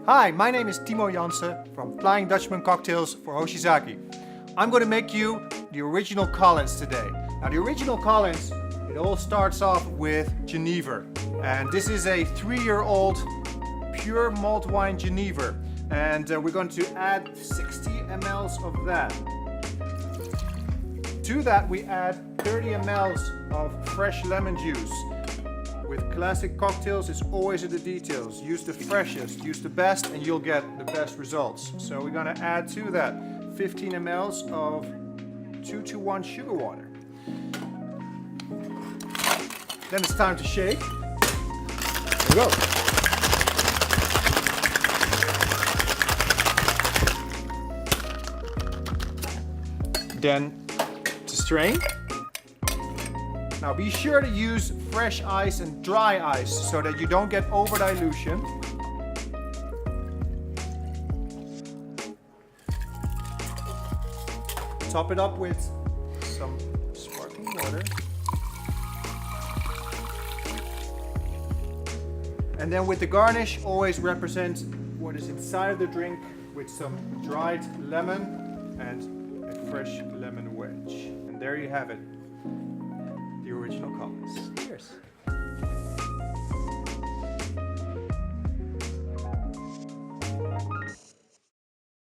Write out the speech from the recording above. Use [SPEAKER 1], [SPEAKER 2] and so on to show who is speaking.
[SPEAKER 1] Hi, my name is Timo Janse from Flying Dutchman Cocktails for Hoshizaki. I'm going to make you the original Collins today. Now the original Collins, it all starts off with Genever. And this is a 3-year-old pure malt wine Genever. And we're going to add 60 ml of that. To that we add 30 ml of fresh lemon juice. With classic cocktails, it's always in the details. Use the freshest, use the best, and you'll get the best results. So we're gonna add to that 15 ml of 2-to-1 sugar water. Then it's time to shake. Here we go. Then to strain. Now be sure to use fresh ice and dry ice so that you don't get over dilution. Top it up with some sparkling water. And then with the garnish, always represent what is inside of the drink with some dried lemon and a fresh lemon wedge. And there you have it. The original Collins. Cheers.